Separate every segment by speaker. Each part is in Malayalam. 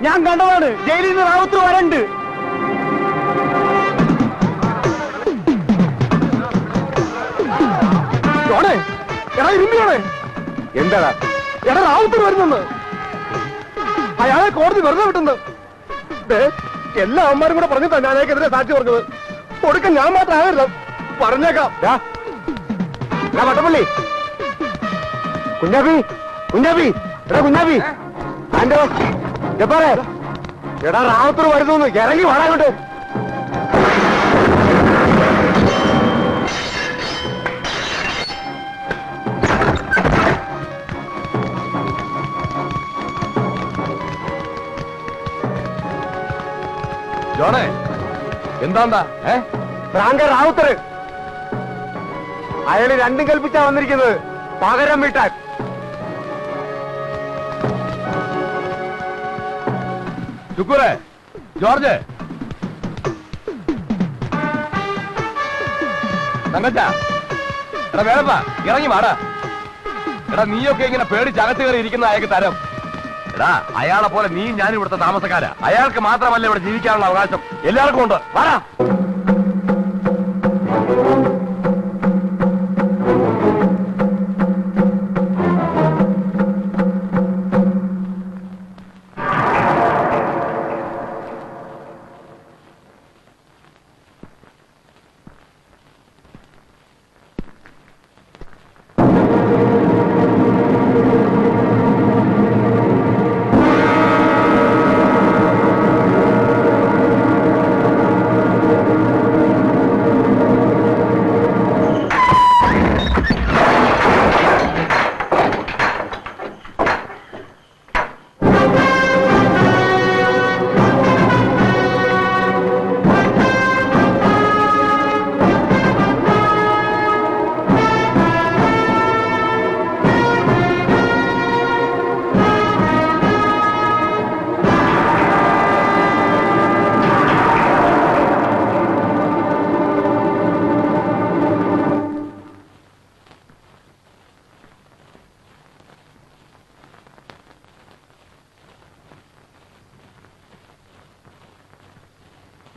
Speaker 1: ഞാൻ കണ്ടതാണ്. ജയിലിൽ നിന്ന് റാവുത്തർ വരണ്ട്. എടാ ഇരുമ്പിയോടെ എന്താടാ? എടാ റാവുത്തർ വരുന്നെന്ന്. അയാളെ കോടതി വെറുതെ വിട്ടുന്നത്. എല്ലാ അമ്മമാരും കൂടെ പറഞ്ഞിട്ടാ ഞാൻ അയാൾക്കെതിരെ സാക്ഷി പറഞ്ഞത്. കൊടുക്കാൻ ഞാൻ മാത്രം ആകരുത്. പറഞ്ഞേക്കാം. വട്ടപ്പള്ളി കുഞ്ഞാപ്പി, കുഞ്ഞാപ്പി, എടാ കുഞ്ഞാപ്പി, ആൻഡോ ജപ്പാറേ, എടാ റാവുത്തർ വരുന്നു. ഇറങ്ങി വാടാങ്ങോട്ട്. ജോണേ എന്താ ഫ്രാങ്ക റാവുത്തർ? അയാള് രണ്ടും കൽപ്പിച്ചാ വന്നിരിക്കുന്നത്, പകരം വീട്ടാൻ.
Speaker 2: ശുക്കൂറേ, ജോർജ്, തങ്കച്ചാ, എടാ വേളപ്പാ ഇറങ്ങി വാടാ. എടാ നീയൊക്കെ ഇങ്ങനെ പേടിച്ചകത്ത് കയറി ഇരിക്കുന്ന അയാൾക്ക് തരം. എടാ അയാളെ പോലെ നീ ഞാൻ ഇവിടുത്തെ താമസക്കാരാ. അയാൾക്ക് മാത്രമല്ല ഇവിടെ ജീവിക്കാനുള്ള അവകാശം, എല്ലാവർക്കും ഉണ്ട്. വാടാ.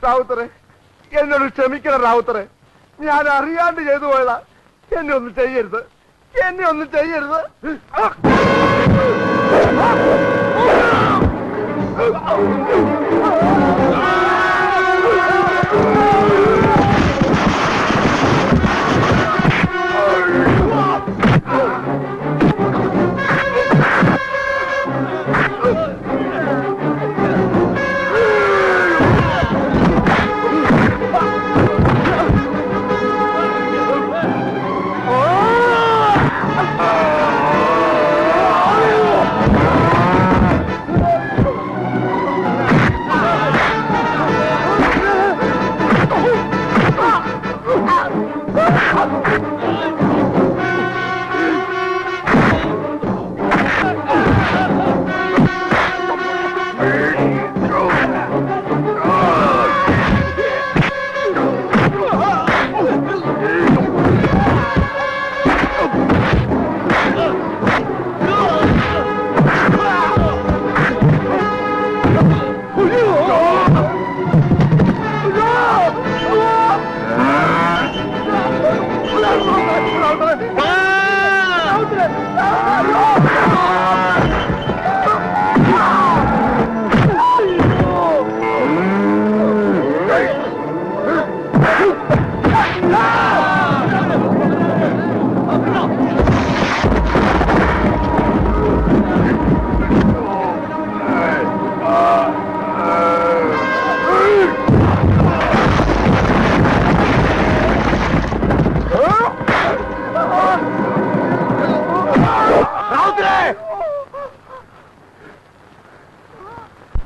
Speaker 1: റാവുത്തറെ, എന്നോട് ക്ഷമിക്കണം റാവുത്തറെ. ഞാൻ അറിയാണ്ട് ചെയ്തു പോയതാ. എന്നെ ഒന്നും ചെയ്യരുത്, എന്നെ ഒന്നും ചെയ്യരുത്.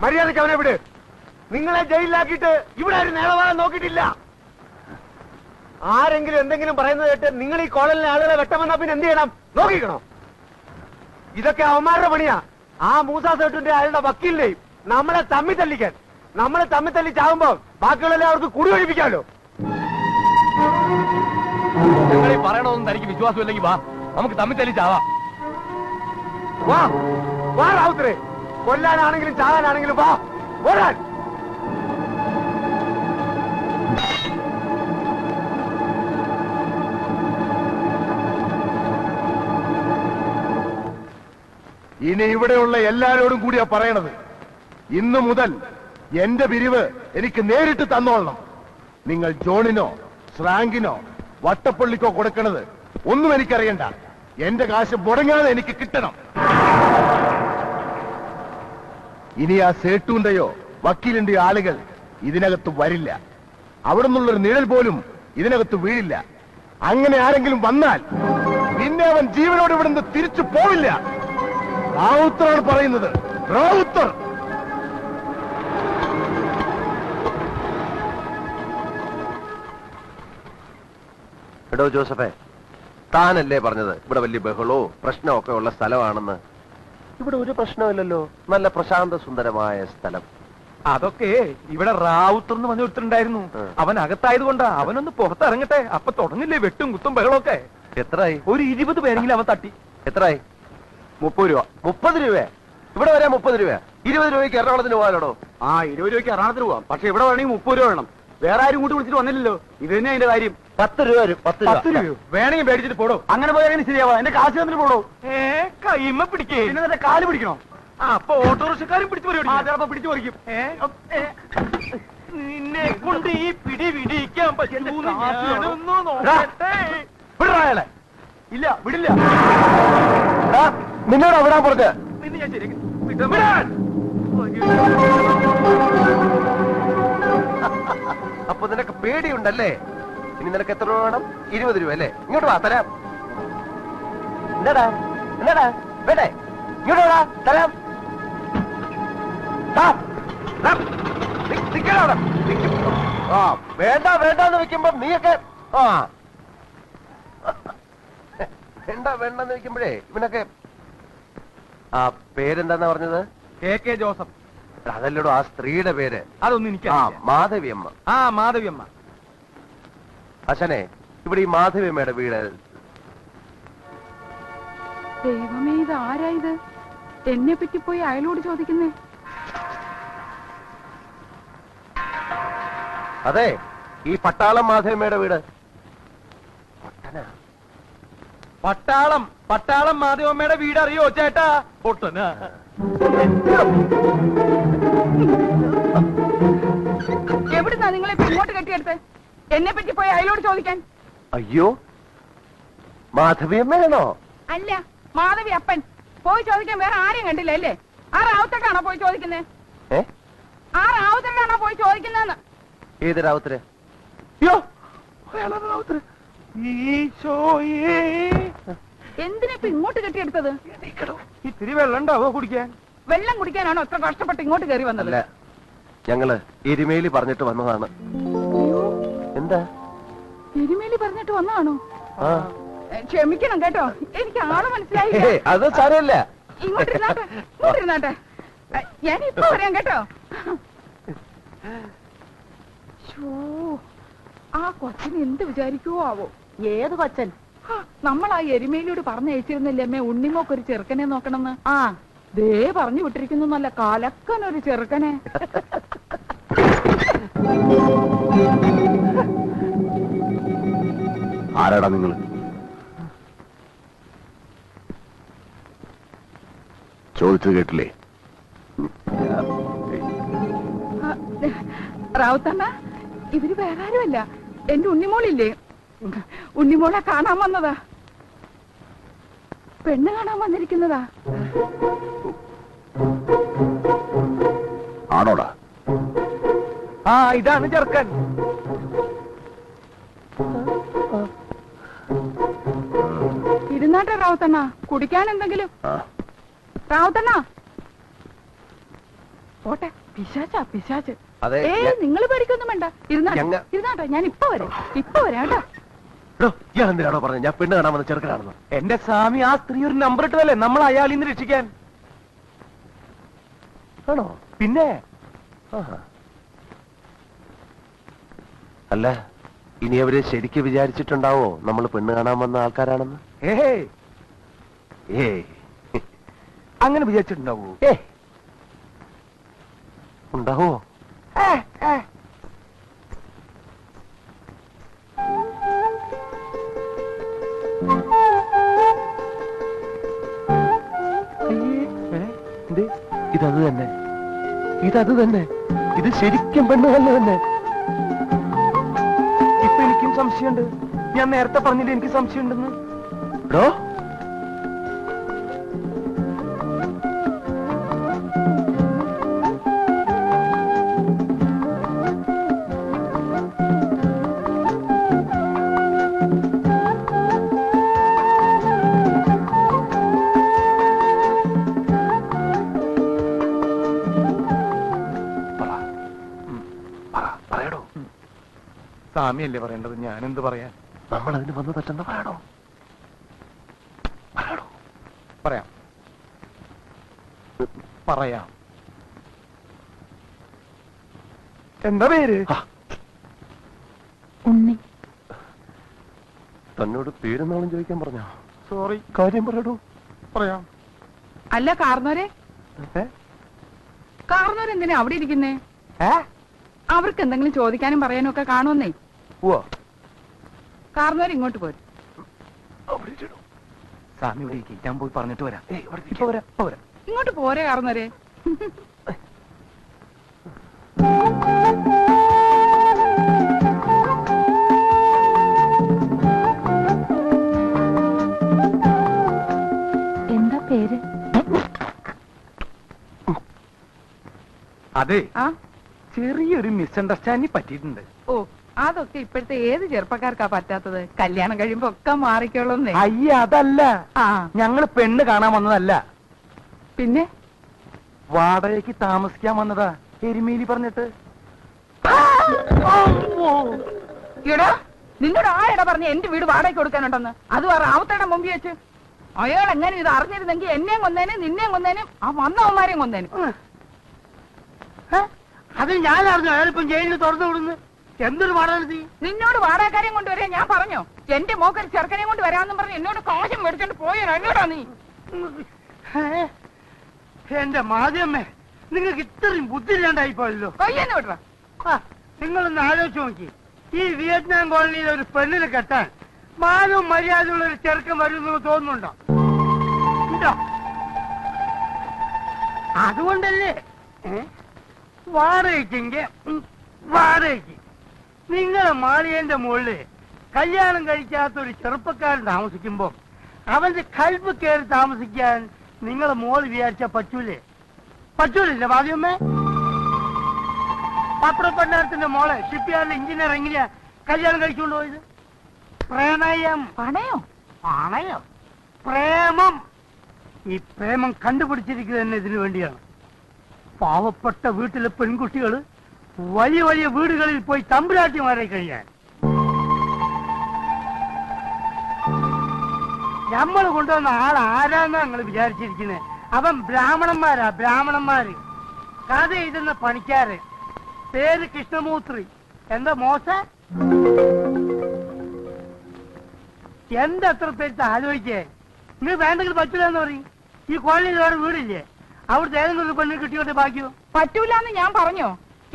Speaker 1: മര്യാദയ്ക്ക് അവനെ വിട്. നിങ്ങളെ ജയിലിലാക്കിയിട്ട് ഇവിടെ ഒരു നേളവാദം നോക്കിയിട്ടില്ല. ആരെങ്കിലും എന്തെങ്കിലും പറയുന്നത് കേട്ട് നിങ്ങൾ ഈ കോളനിലെ ആളുകളെ വെട്ടമെന്നാ പിന്നെ എന്ത് ചെയ്യണം? നോക്കിക്കണോ? ഇതൊക്കെ അവന്മാരുടെ പണിയാ. ആ മൂസ സേട്ടുന്റെ അയാളുടെ വക്കീലിനെയും നമ്മളെ തമ്മി തല്ലിക്കാൻ. നമ്മളെ തമ്മി തല്ലി ചാവുമ്പോ ബാക്കിയുള്ളവരെ അവർക്ക് കുടി ഒഴിപ്പിക്കാമല്ലോ.
Speaker 2: നിങ്ങൾ ഈ പറയണമെന്ന് തനിക്ക് വിശ്വാസമില്ലെങ്കിൽ വാ, നമുക്ക് തമ്മി തല്ലി ചാവാം.
Speaker 1: വാ വാ റാവുത്തരെ, കൊല്ലാനാണെങ്കിലും ചാകാനാണെങ്കിലും വാ ഓടാൻ. ഇനി ഇവിടെയുള്ള എല്ലാരോടും കൂടിയാ പറയണത്, ഇന്നു മുതൽ എന്റെ പിരിവ് എനിക്ക് നേരിട്ട് തന്നോളണം. നിങ്ങൾ ജോണിനോ ശ്രാങ്കിനോ വട്ടപ്പള്ളിക്കോ കൊടുക്കണത് ഒന്നും എനിക്കറിയണ്ട. എന്റെ കാശ് മുടങ്ങാതെ എനിക്ക് കിട്ടണം. ഇനി ആ സേട്ടുന്റെയോ വക്കീലിന്റെയോ ആളുകൾ ഇതിനകത്ത് വരില്ല. അവിടെ നിന്നുള്ളൊരു നിഴൽ പോലും ഇതിനകത്ത് വീഴില്ല. അങ്ങനെ ആരെങ്കിലും വന്നാൽ പിന്നെ അവൻ ജീവനോട് ഇവിടുന്ന് തിരിച്ചു പോവില്ല. റാവുത്തറാണ് പറയുന്നത്, റാവുത്തർ.
Speaker 3: എടോ ജോസഫേ, താനല്ലേ പറഞ്ഞത് ഇവിടെ വലിയ ബഹളോ പ്രശ്നമോ ഒക്കെ ഉള്ള സ്ഥലമാണെന്ന്? ഇവിടെ ഒരു പ്രശ്നമില്ലല്ലോ, നല്ല പ്രശാന്ത സുന്ദരമായ സ്ഥലം.
Speaker 2: അതൊക്കെ ഇവിടെ റാവുത്തർ എന്ന് പറഞ്ഞിട്ടുണ്ടായിരുന്നു. അവൻ അകത്തായതുകൊണ്ടാ. അവനൊന്ന് പുറത്തിറങ്ങട്ടെ, അപ്പൊ തുടങ്ങില്ലേ വെട്ടും കുത്തും ബഹളമൊക്കെ.
Speaker 3: എത്രയായി?
Speaker 2: ഒരു 20 പേരെങ്കിലും അവൻ തട്ടി.
Speaker 3: എത്രയായി?
Speaker 1: 30 രൂപ.
Speaker 3: 30 രൂപ? ഇവിടെ വരാൻ 30 രൂപ? 20 രൂപയ്ക്ക് എറണാകുളത്തിന് പോകാനോടോ?
Speaker 1: 20 രൂപയ്ക്ക് എറണാകുളത്തിന് പോവാം. പക്ഷെ ഇവിടെ വേണമെങ്കിൽ 30 രൂപ വേണം. വേറെ ആരും കൂട്ടി വിളിച്ചിട്ട് വന്നില്ലല്ലോ. ഇത് തന്നെ അതിന്റെ കാര്യം.
Speaker 3: 10 രൂപ വരും. 10 രൂപ
Speaker 1: വേണമെങ്കിൽ മേടിച്ചിട്ട് പോടോ. അങ്ങനെ പോയാൽ ശരിയാവാ. എന്റെ കാശ് തന്നിട്ട് പോടോ.
Speaker 2: കൈമ പിടിക്കേ.
Speaker 1: പിന്നെ നിന്റെ കാല് പിടിക്കണോ?
Speaker 2: അപ്പൊ ഓട്ടോറിക്ഷക്കാരും പിടിച്ചു
Speaker 1: ചിലപ്പോ പിടിച്ചു പറിക്കും.
Speaker 2: നിന്നെ കൊണ്ട് ഈ പിടി പിടിക്കാൻ പറ്റുമോ?
Speaker 1: ഇല്ല, വിടില്ല.
Speaker 3: നിന്നോട് വിടാൻ പറഞ്ഞ
Speaker 2: നിന്നെ ഞാൻ ശരിയാക്കി വിടാൻ.
Speaker 3: അപ്പൊ നിനക്ക് പേടിയുണ്ടല്ലേ? ഇനി നിനക്ക് എത്ര രൂപ വേണം? 20 രൂപ അല്ലേ? ഇങ്ങോട്ട് വാ, തരാം. എന്താടാ എന്താടാ വേണ്ടേ? ഇങ്ങോട്ട് വാ, തരാം. വേണ്ട വേണ്ടെന്ന് വെക്കുമ്പോ നീയൊക്കെ വേണ്ട വേണ്ടെന്ന് വെക്കുമ്പോഴേ ഇവനൊക്കെ. ആ പേരെന്താന്നാ പറഞ്ഞത്?
Speaker 2: KK Joseph.
Speaker 3: അതല്ലടോ ആ സ്ത്രീയുടെ പേര്.
Speaker 2: അതൊന്നും എനിക്ക്
Speaker 3: മാധവിയമ്മ.
Speaker 2: മാധവിയമ്മ.
Speaker 3: അച്ഛനെ, ഇവിടെ ഈ മാധവിയമ്മയുടെ വീട്.
Speaker 4: ദൈവമേ, ഇത് ആരായത്? എന്നെ പറ്റി പോയി അയലോട് ചോദിക്കുന്നേ.
Speaker 3: അതെ, ഈ പട്ടാളം മാധവിയമ്മയുടെ വീട്.
Speaker 2: പട്ടാളം മാധവമ്മയുടെ വീട് അറിയോ ചേട്ടാ? പൊട്ടന.
Speaker 4: എവിടുന്നാ നിങ്ങളെ ഇങ്ങോട്ട് കെട്ടിയെടുത്ത്? എന്നെ പറ്റി പോയി അയലോട് ചോദിക്കാൻ.
Speaker 3: അയ്യോ, മാധവിയമ്മയാണോ?
Speaker 4: അല്ല, മാധവി അപ്പൻ. പോയി ചോദിക്കാൻ വേറെ ആരെയും കണ്ടില്ല അല്ലേ? ആ റാവുത്തക്കാണോ പോയി ചോദിക്കുന്നേ? ആ റാവുത്തക്കാണോ പോയി ചോദിക്കുന്നതെന്ന്?
Speaker 3: ഏത് രാവുത്തര്?
Speaker 4: എന്തിനിപ്പോ ഇങ്ങോട്ട് കെട്ടിയെടുത്തത്?
Speaker 2: ഇത്തിരി വെള്ളം ഉണ്ടാവോ കുടിക്കാൻ?
Speaker 4: വെള്ളം കുടിക്കാനാണോ അത്ര കഷ്ടപ്പെട്ട് ഇങ്ങോട്ട് കയറി വന്നത്?
Speaker 3: അല്ല, ഞങ്ങള് എരുമേലി പറഞ്ഞിട്ട് വന്നതാണ്. എന്താ
Speaker 4: എരുമേലി പറഞ്ഞിട്ട് വന്നതാണോ? ക്ഷമിക്കണം കേട്ടോ, എനിക്ക് ആള് മനസ്സിലായില്ല.
Speaker 3: അത് സാരമില്ല.
Speaker 4: ഇങ്ങോട്ടിരുന്നാട്ടെ, ഞാനിപ്പോ പറയാം കേട്ടോ. ആ കൊച്ചന് എന്ത് വിചാരിക്കുവോ ആവോ?
Speaker 5: ഏത് കൊച്ചൻ?
Speaker 4: നമ്മൾ ആ എരുമേലിയോട് പറഞ്ഞയച്ചിരുന്നില്ലേ അമ്മേ, ഉണ്ണിമോക്കൊരു ചെറുക്കനെ നോക്കണമെന്ന്? ദേ പറഞ്ഞു വിട്ടിരിക്കുന്നു, നല്ല കലക്കനൊരു ചെറുക്കനെ.
Speaker 3: ആരാടാ നിങ്ങൾ? ചോദിച്ചത് കേട്ടില്ലേ?
Speaker 4: റാവുത്തണ്ണ, ഇവര് വേറെ ആരുമല്ല, എന്റെ ഉണ്ണിമോളില്ലേ, ഉണ്ണിമോളെ കാണാൻ വന്നതാ. പെണ്ണ് കാണാൻ വന്നിരിക്കുന്നതാ.
Speaker 3: ആണോടാ?
Speaker 2: ഇതാണ് ചെറുക്കൻ.
Speaker 4: ഇരുന്നാട്ടെ റാവുത്തണ്ണ, കുടിക്കാൻ എന്തെങ്കിലും. റാവുത്തണ്ണ പോട്ടെ. പിശാച്ച്.
Speaker 3: അതെ,
Speaker 4: നിങ്ങൾ പേടിക്കൊന്നും വേണ്ട. ഇരുന്നാട്ടെ, ഞാൻ ഇപ്പൊ വരാം കേട്ടോ.
Speaker 3: ഞാൻ എന്തിനാണോ പറഞ്ഞത് ഞാൻ പെണ്ണ് കാണാൻ വന്ന ചെറുക്കനാണെന്ന്?
Speaker 2: എന്റെ സ്വാമി, ആ സ്ത്രീ ഒരു നമ്പർ ഇട്ടതല്ലേ നമ്മൾ അയാളിൽ നിന്ന് രക്ഷിക്കാൻ.
Speaker 3: ആണോ?
Speaker 2: പിന്നെ
Speaker 3: അല്ല, ഇനി അവര് ശരിക്ക് വിചാരിച്ചിട്ടുണ്ടാവോ നമ്മൾ പെണ്ണ് കാണാൻ വന്ന ആൾക്കാരാണെന്ന്?
Speaker 2: അങ്ങനെ വിചാരിച്ചിട്ടുണ്ടാവോ?
Speaker 3: ഉണ്ടാവോ? ഇതത് തന്നെ, ഇതത് തന്നെ, ഇത് ശരിക്കും പെണ്ണ് തന്നെ. ഇപ്പൊ എനിക്കും സംശയമുണ്ട്. ഞാൻ നേരത്തെ പറഞ്ഞില്ല എനിക്ക് സംശയമുണ്ടെന്ന്. ഡോ
Speaker 1: സ്വാമിയല്ലേ പറയേണ്ടത്, ഞാനെന്ത് പറയാൻ?
Speaker 3: നമ്മൾ അതിന് വന്ന് തട്ടെന്ന് പറയണോ?
Speaker 1: പറയാം പറയാം. എന്താ പേര്?
Speaker 4: ഉണ്ണി.
Speaker 3: തന്നോട് പേരെന്നാളും ചോദിക്കാൻ പറഞ്ഞോ?
Speaker 1: സോറി.
Speaker 3: കാര്യം പറയടോ.
Speaker 1: പറയാം.
Speaker 4: അല്ല കാർന്നോരെ എന്തിനാ അവിടെ ഇരിക്കുന്നേ? അവർക്ക് എന്തെങ്കിലും ചോദിക്കാനും പറയാനും ഒക്കെ കാണുമെന്നേ. കാർന്നോര് ഇങ്ങോട്ട് പോരും.
Speaker 1: സ്വാമി ഇവിടെ ഇരിക്കും, ഞാൻ പോയി പറഞ്ഞിട്ട് വരാം. ഇപ്പൊ വരാം.
Speaker 4: ഇങ്ങോട്ട് പോരെ കാർന്നോരെ.
Speaker 5: എന്താ പേര്?
Speaker 1: അതെ,
Speaker 4: ആ
Speaker 1: ചെറിയൊരു മിസ്അണ്ടർസ്റ്റാൻഡിങ് പറ്റിയിട്ടുണ്ട്.
Speaker 4: ഓ, അതൊക്കെ ഇപ്പോഴത്തെ ഏത് ചെറുപ്പക്കാർക്കാ പറ്റാത്തത്? കല്യാണം കഴിയുമ്പോ ഒക്കെ മാറിക്കോളുന്നേ.
Speaker 1: അയ്യ അതല്ല, ഞങ്ങള് പെണ്ണ് കാണാൻ വന്നതല്ല,
Speaker 4: പിന്നെ
Speaker 1: വാടകയ്ക്ക് താമസിക്കാൻ വന്നതാ. എരുമേലി പറഞ്ഞിട്ട്.
Speaker 4: എടാ, നിന്നോട് ആ ഇട പറഞ്ഞ എന്റെ വീട് വാടകയ്ക്ക് കൊടുക്കാനുണ്ടെന്ന്. അത് റാവത്തേടെ മുമ്പിൽ വെച്ച് അയാൾ എങ്ങനെ ഇത് അറിഞ്ഞിരുന്നെങ്കിൽ എന്നെയും കൊന്നേനും നിന്നെയും കൊന്നേനും ആ വന്നവന്മാരെയും കൊന്നേനും.
Speaker 1: അത് ഞാൻ അറിഞ്ഞു. അയാളിപ്പം ജയിലിൽ തുറന്നു വിടുന്നു. എന്തൊരു വാടക?
Speaker 4: നിന്നോട് വാടകക്കാരെയും കൊണ്ടുവരാൻ ഞാൻ പറഞ്ഞോ? എന്റെ മോക്കൊരു ചെറുക്കനെയും കൊണ്ട് വരാമെന്നും പറഞ്ഞു എന്നോട് കാശം മേടിച്ചോണ്ട് പോയോ? എന്നോടാ നീ?
Speaker 1: എന്റെ മാധ്യമേ, നിങ്ങൾക്ക് ഇത്രയും ബുദ്ധിയില്ലാണ്ടായിപ്പോയല്ലോ.
Speaker 4: കൊയ്യെന്ന് വിടറ.
Speaker 1: നിങ്ങളൊന്ന് ആലോചിച്ച് നോക്കി, ഈ വിയറ്റ്നാം കോളനിയിൽ ഒരു പെണ്ണിനെ കെട്ടാൻ മാനവും മര്യാദയുള്ള ഒരു ചെറുക്കൻ വരുമെന്ന് തോന്നുന്നുണ്ടോ? ഉണ്ടോ? അതുകൊണ്ടല്ലേ വാടകയ്ക്ക് നിങ്ങളെ മാളികന്റെ മുകളില് കല്യാണം കഴിക്കാത്ത ഒരു ചെറുപ്പക്കാരൻ താമസിക്കുമ്പോ അവന്റെ കൽബ് കയറി താമസിക്കാൻ നിങ്ങളെ മോള് വിചാരിച്ചാ പറ്റൂലല്ലേ വാദ്യമ്മേ? പത്രപ്പണ്ടാരത്തിന്റെ മോളെ ഷിപ്പ്യാർഡിലെ എഞ്ചിനീയർ എങ്ങനെയാ കല്യാണം കഴിച്ചുകൊണ്ട് പോയത്? പ്രണയം. പ്രേമം. ഈ പ്രേമം കണ്ടുപിടിച്ചിരിക്കുന്നത് തന്നെ ഇതിനു വേണ്ടിയാണ്. പാവപ്പെട്ട വീട്ടിലെ പെൺകുട്ടികൾ വലിയ വലിയ വീടുകളിൽ പോയി തമ്പുരാട്ടിമാരെ കഴിയാൻ. നമ്മൾ കൊണ്ടുവന്ന ആൾ ആരാന്നാ നിങ്ങൾ വിചാരിച്ചിരിക്കുന്നത്? അവൻ ബ്രാഹ്മണന്മാര്. കഥ എഴുതുന്ന പണിക്കാര്. പേര് കൃഷ്ണമൂർത്തി. എന്താ മോശ? എന്താ എത്ര പേര് ആലോചിക്കേ? നിങ്ങൾ വേണ്ടെങ്കിൽ പറ്റൂലെന്ന് പറയും. ഈ കോളനിയിൽ വേറെ വീടില്ലേ? അവിടുത്തെ ഏതെങ്കിലും ഒരു പെണ്ണിന് കിട്ടിയോട്ടെ ബാക്കിയോ?
Speaker 4: പറ്റൂലെന്ന് ഞാൻ പറഞ്ഞോ?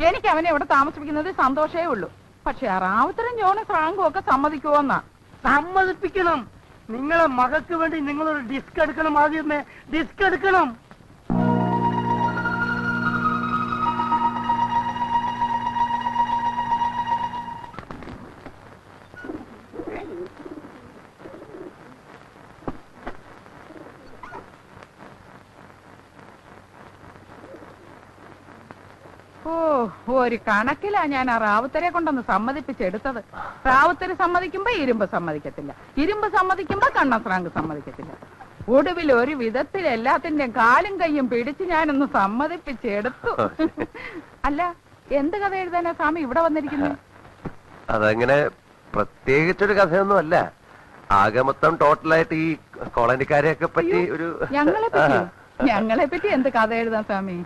Speaker 4: എനിക്ക് അവനെ ഇവിടെ താമസിപ്പിക്കുന്നത് സന്തോഷമേ ഉള്ളൂ. പക്ഷെ റാവുത്തരം ജോണും ഫ്രാങ്കും ഒക്കെ സമ്മതിക്കുവോന്നാ?
Speaker 1: സമ്മതിപ്പിക്കണം. നിങ്ങളെ മകൾക്ക് വേണ്ടി നിങ്ങളൊരു ഡിസ്ക് എടുക്കണം. ആദ്യമേ ഡിസ്ക് എടുക്കണം.
Speaker 4: ഓ, ഒരു കണക്കിലാ ഞാൻ ആ റാവുത്തരെ കൊണ്ടൊന്ന് സമ്മതിപ്പിച്ചെടുത്തത്. റാവുത്തര് സമ്മതിക്കുമ്പോ ഇരുമ്പ് സമ്മതിക്കത്തില്ല, ഇരുമ്പ് സമ്മതിക്കുമ്പോ കണ്ണഫ്രാങ്ക് സമ്മതിക്കത്തില്ല. ഒടുവിൽ ഒരു വിധത്തിൽ എല്ലാത്തിന്റെയും കാലും കയ്യും പിടിച്ച് ഞാനൊന്ന് സമ്മതിപ്പിച്ചെടുത്തു. അല്ല, എന്ത് കഥ എഴുതാനാ സ്വാമി ഇവിടെ വന്നിരിക്കുന്നത്?
Speaker 3: അതങ്ങനെ പ്രത്യേകിച്ചൊരു കഥയൊന്നും അല്ല. ആകെ മൊത്തം ടോട്ടലായിട്ട് ഈ കോളനിക്കാരെയൊക്കെ പറ്റി ഒരു
Speaker 4: ഞങ്ങളെ പറ്റി എന്ത് കഥ എഴുതാൻ സ്വാമി?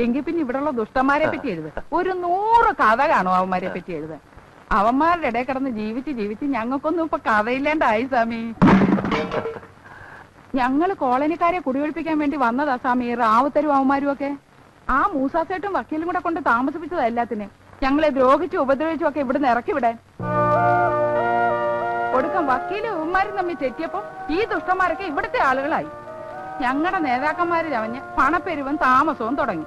Speaker 4: എങ്കിൽ പിന്നെ ഇവിടെയുള്ള ദുഷ്ടന്മാരെ പറ്റി എഴുതാൻ ഒരു 100 കഥ കാണും അവന്മാരെ പറ്റി എഴുതാൻ. അവന്മാരുടെ ഇടയിൽ കിടന്ന് ജീവിച്ച് ഞങ്ങൾക്കൊന്നും ഇപ്പൊ കഥയില്ലാണ്ടായി സ്വാമി. ഞങ്ങള് കോളനിക്കാരെ കുടിയൊഴിപ്പിക്കാൻ വേണ്ടി വന്നതാ സ്വാമി, റാവുത്തരും അവന്മാരും ഒക്കെ. ആ മൂസാസേട്ടും വക്കീലും കൂടെ കൊണ്ട് താമസിപ്പിച്ചതാ എല്ലാത്തിനെ. ഞങ്ങളെ ദ്രോഹിച്ചും ഉപദ്രവിച്ചും ഒക്കെ ഇവിടുന്ന് ഇറക്കി വിടാൻ. ഒടുക്കം വക്കീലും ഇവന്മാരും തമ്മിൽ തെറ്റിയപ്പോ ഈ ദുഷ്ടന്മാരൊക്കെ ഇവിടുത്തെ ആളുകളായി. ഞങ്ങളുടെ നേതാക്കന്മാര് ചവഞ്ഞ് പണപ്പെരുവും താമസവും തുടങ്ങി.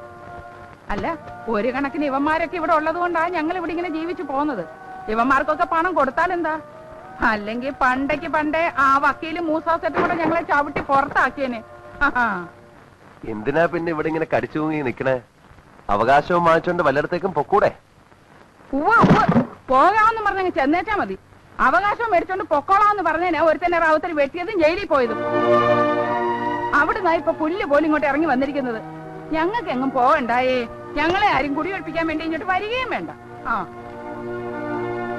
Speaker 4: അല്ല, ഒരു കണക്കിന് ഇവന്മാരൊക്കെ ഇവിടെ ഉള്ളത് കൊണ്ടാണ് ഞങ്ങൾ ഇവിടെ ഇങ്ങനെ ജീവിച്ചു പോകുന്നത്. ഇവന്മാർക്കൊക്കെ പണം കൊടുത്താൽ എന്താ? അല്ലെങ്കിൽ പണ്ടേ ആ വക്കീലും മൂസാസെട്ടും കൂടെ ഞങ്ങളെ ചവിട്ടി പുറത്താക്കിയേനെ.
Speaker 3: എന്തിനാ പിന്നെ ഇവിടെ ഇങ്ങനെ കടിച്ചു തൂങ്ങി നിക്കണേ? അവകാശവും വാങ്ങിച്ചോണ്ട് വല്ലയിടത്തേക്കും പൊക്കൂടെ?
Speaker 4: പോകാമെന്ന് പറഞ്ഞങ്ങ് ചെന്നേച്ചാ മതി. അവകാശം മേടിച്ചോണ്ട് പൊക്കോളാന്ന് പറഞ്ഞേനെ ഒരുത്തന്നെ റാവുത്തർ വെട്ടിയതും ജയിലിൽ പോയതും. അവിടുന്ന് ഇപ്പൊ പുല്ല് പോലും ഇങ്ങോട്ട് ഇറങ്ങി വന്നിരിക്കുന്നത്. ഞങ്ങൾക്ക് എങ്ങും പോകണ്ടായേ. ഞങ്ങളെ ആരും കുടിയൊഴിപ്പിക്കാൻ വേണ്ടി ഇങ്ങോട്ട് വരികയും വേണ്ട. ആ